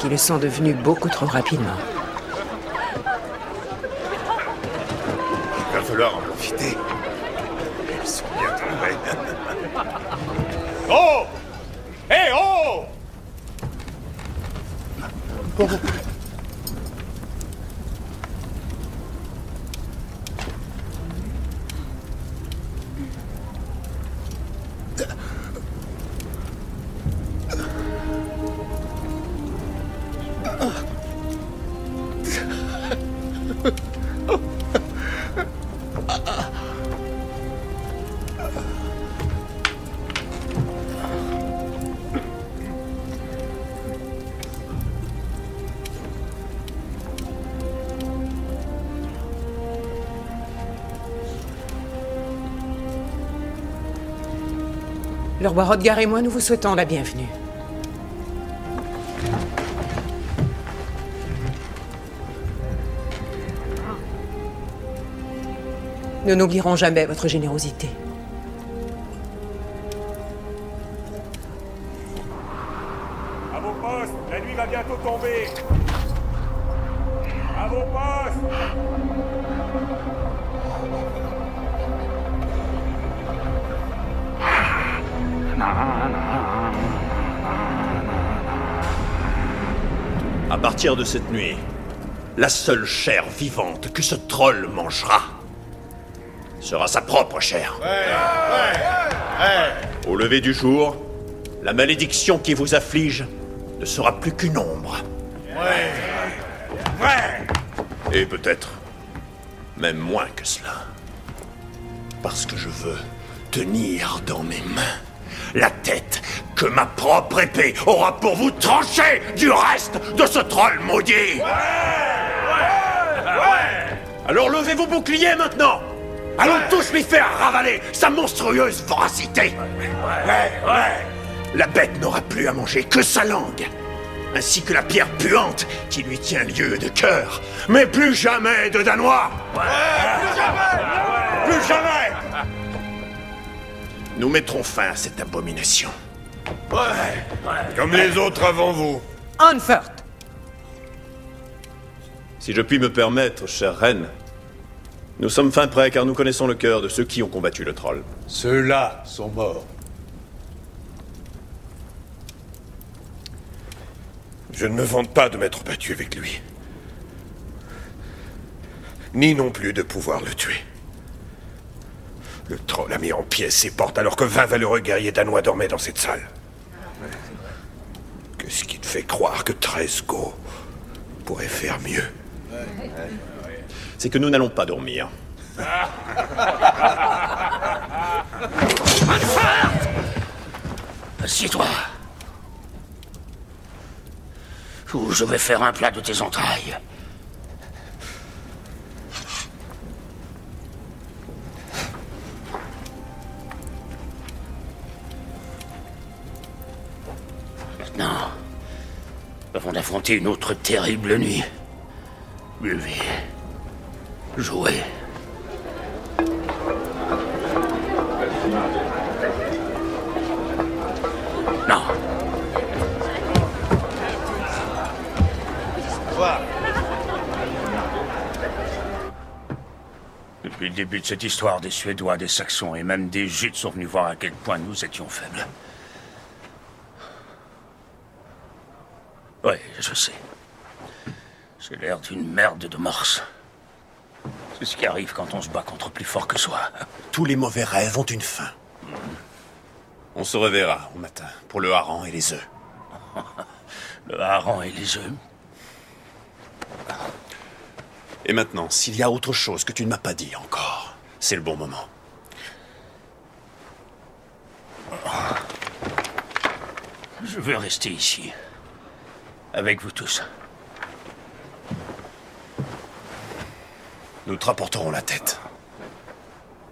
qui le sont devenus beaucoup trop rapidement. Il va falloir en profiter. Elles sont bien tombées. Oh! Hé, oh! Le roi Rodgar et moi, nous vous souhaitons la bienvenue. Nous n'oublierons jamais votre générosité. À vos postes, la nuit va bientôt tomber. À vos postes! À partir de cette nuit, la seule chair vivante que ce troll mangera sera sa propre chair. Au lever du jour, la malédiction qui vous afflige ne sera plus qu'une ombre. Et peut-être même moins que cela. Parce que je veux tenir dans mes mains la tête que ma propre épée aura pour vous trancher du reste de ce troll maudit. Alors levez vos boucliers maintenant. Allons tous lui faire ravaler sa monstrueuse voracité. La bête n'aura plus à manger que sa langue, ainsi que la pierre puante qui lui tient lieu de cœur. Mais plus jamais de Danois. Plus jamais. Nous mettrons fin à cette abomination. Comme les autres avant vous. Anfert! Si je puis me permettre, chère reine, nous sommes fin prêts car nous connaissons le cœur de ceux qui ont combattu le troll. Ceux-là sont morts. Je ne me vante pas de m'être battu avec lui. Ni non plus de pouvoir le tuer. Le troll a mis en pièces ses portes alors que 20 valeureux guerriers danois dormaient dans cette salle. Qu'est-ce qui te fait croire que 13 Go pourrait faire mieux? C'est que nous n'allons pas dormir. Assieds-toi. Ou je vais faire un plat de tes entrailles. Maintenant, avant d'affronter une autre terrible nuit, buvez, jouez. Non. Depuis le début de cette histoire, des Suédois, des Saxons et même des Jutes sont venus voir à quel point nous étions faibles. Oui, je sais. J'ai l'air d'une merde de morse. C'est ce qui arrive quand on se bat contre plus fort que soi. Tous les mauvais rêves ont une fin. On se reverra au matin pour le hareng et les œufs. Le hareng et les œufs. Et maintenant, s'il y a autre chose que tu ne m'as pas dit encore, c'est le bon moment. Je veux rester ici. Avec vous tous. Nous te rapporterons la tête.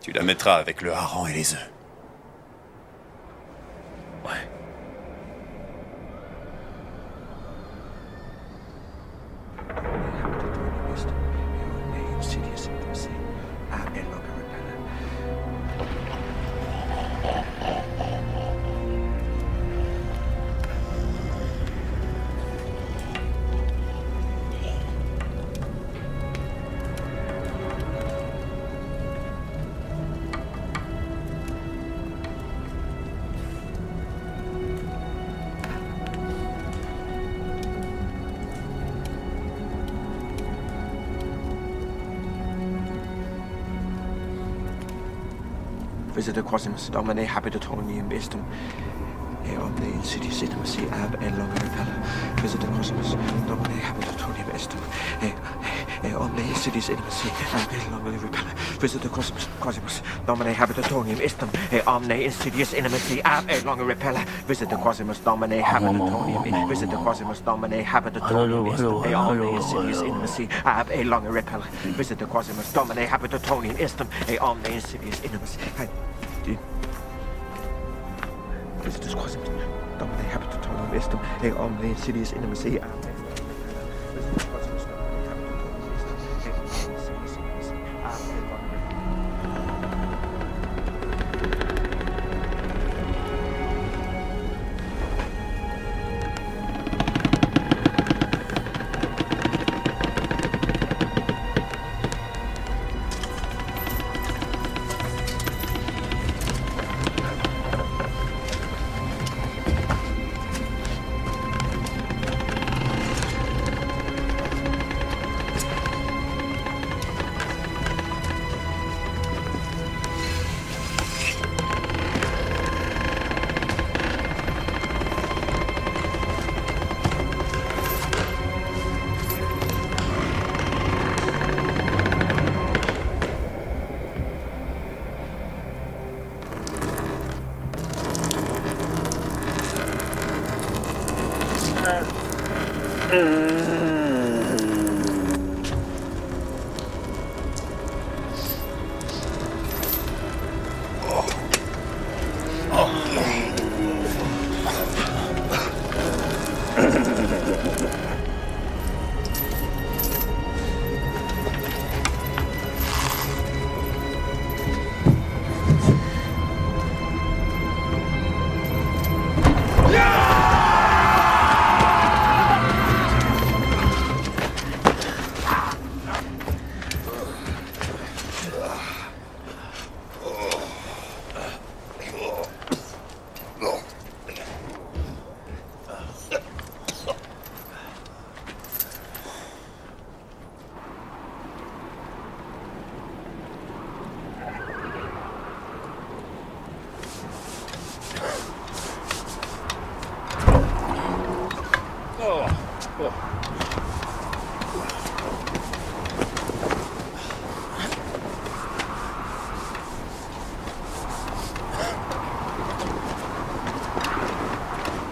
Tu la mettras avec le hareng et les œufs. Ouais. Visitor Quasimus Domine Habitatorium Istum. E omne insidious intimacy ab et longa repella. Visitor Quasimus Domine Habitatorium Istum. E omne insidious intimacy ab et longa repella. Visitor Quasimus Domine Habitatorium Istum. E omne insidious intimacy ab et longa repella. Visitor Quasimus Domine Habitatorium. Visitor Quasimus Domine Habitatorium Istum. E omne insidious intimacy ab et longa repella. Visitor Quasimus Domine Habitatorium Istum. E omne insidious intimacy. Visitus Quasimus Domine Habitatorium Istum. E omne insidious intimacy ab et longa repella.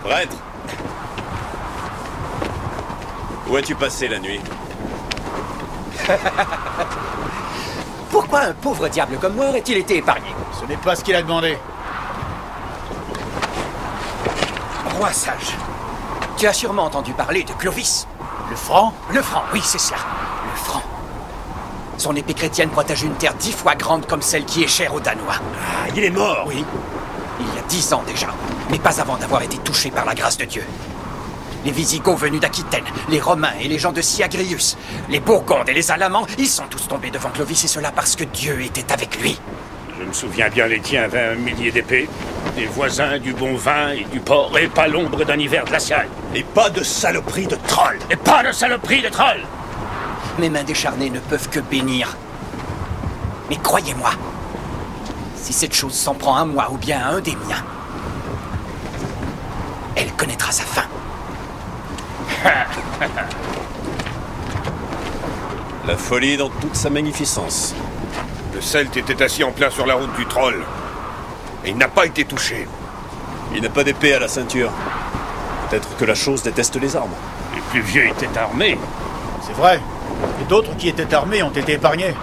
Prêtre! Où as-tu passé la nuit? Pourquoi un pauvre diable comme moi aurait-il été épargné? Ce n'est pas ce qu'il a demandé. Roi sage, tu as sûrement entendu parler de Clovis. Le franc? Le franc, oui, c'est cela. Le franc. Son épée chrétienne protège une terre 10 fois grande comme celle qui est chère aux Danois. Ah, il est mort! Oui, il y a 10 ans déjà, mais pas avant d'avoir été touché par la grâce de Dieu. Les Visigoths venus d'Aquitaine, les Romains et les gens de Syagrius, les Bourgondes et les Alamans, ils sont tous tombés devant Clovis, et cela parce que Dieu était avec lui. Je me souviens bien, les tiens avaient un millier d'épées, des voisins, du bon vin et du porc, et pas l'ombre d'un hiver glacial. Et pas de saloperie de troll! Et pas de saloperie de troll! Mes mains décharnées ne peuvent que bénir. Mais croyez-moi, si cette chose s'en prend à moi ou bien à un des miens, elle connaîtra sa fin. La folie dans toute sa magnificence. Le Celte était assis en plein sur la route du troll. Et il n'a pas été touché. Il n'a pas d'épée à la ceinture. Peut-être que la chose déteste les armes. Les plus vieux étaient armés. C'est vrai. Et d'autres qui étaient armés ont été épargnés.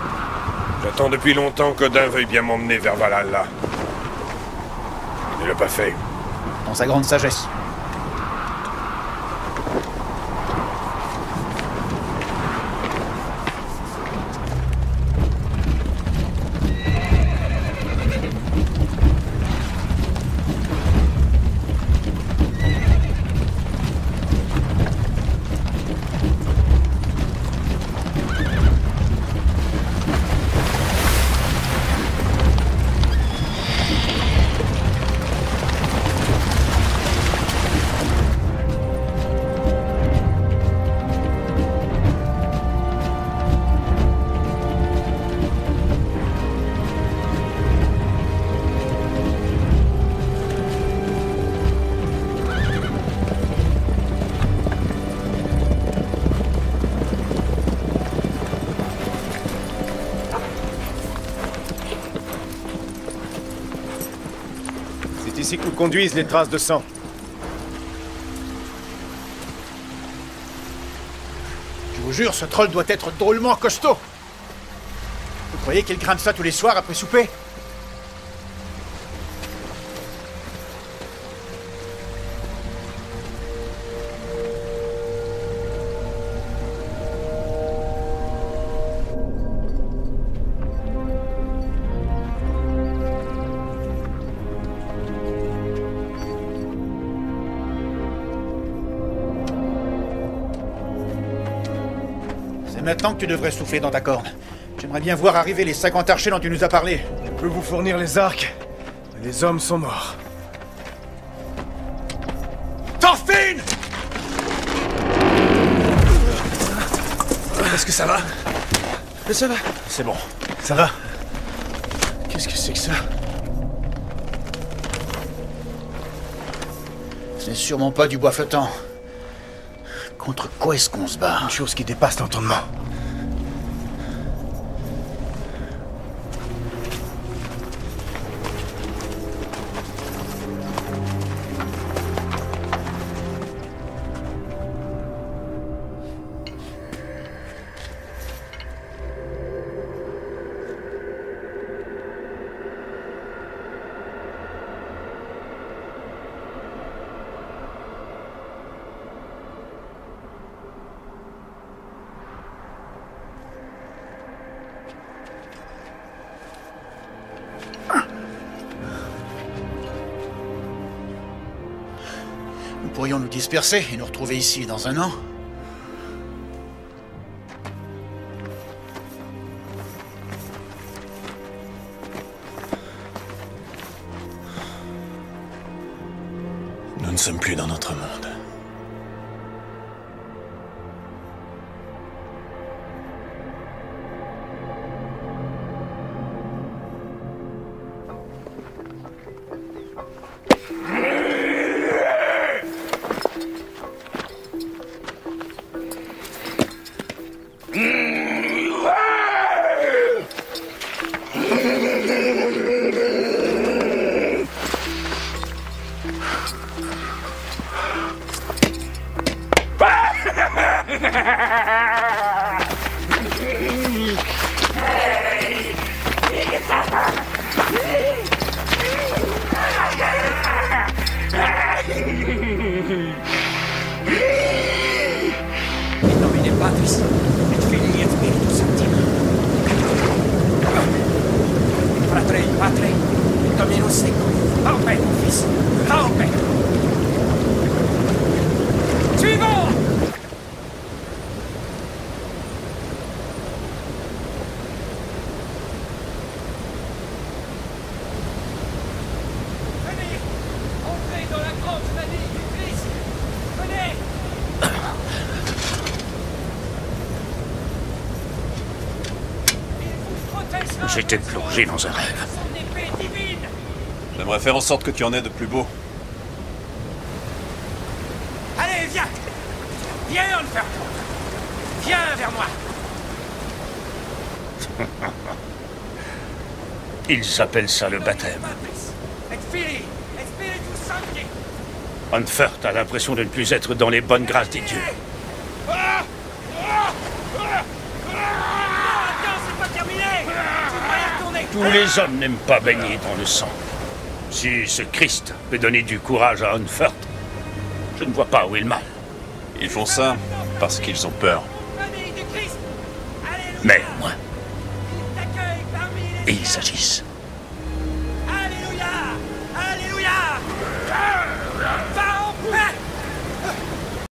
J'attends depuis longtemps qu'Odin veuille bien m'emmener vers Valhalla. Il ne l'a pas fait. Dans sa grande sagesse. ainsi que nous conduisent les traces de sang. Je vous jure, ce troll doit être drôlement costaud. Vous croyez qu'il grimpe ça tous les soirs après souper? C'est maintenant que tu devrais souffler dans ta corne. J'aimerais bien voir arriver les 50 archers dont tu nous as parlé. Je peux vous fournir les arcs, mais les hommes sont morts. Thorfinn! Est-ce que ça va? Ça va. C'est bon. Ça va? Qu'est-ce que c'est que ça? C'est sûrement pas du bois flottant. Contre quoi est-ce qu'on se bat? Une chose qui dépasse l'entendement. Nous pourrions nous disperser et nous retrouver ici dans un an. Nous ne sommes plus dans notre monde. Nomine Patris, et Filii et Spiritus Sancti. Fratre, Patre, Dominus Secum. Va en paix, mon fils. Va en paix. Suivons! Venez! Entrez dans la grande famille du Christ! Venez! J'étais plongé dans un rêve. Son épée divine! J'aimerais faire en sorte que tu en aies de plus beau. Allez, viens! Viens, Unfer! Viens vers moi! Ils appellent ça le baptême. Et Filii! Et Spiritus Sancti! Unfert a l'impression de ne plus être dans les bonnes grâces des dieux. Non, attends, c'est pas terminé! Tu devrais y retourner! Tous les hommes n'aiment pas baigner dans le sang. Si ce Christ peut donner du courage à Unfert, je ne vois pas où est le mal. Ils font ça parce qu'ils ont peur. Famille du Christ! Alléluia! Mais moins. Il t'accueille parmi les Et ils agissent.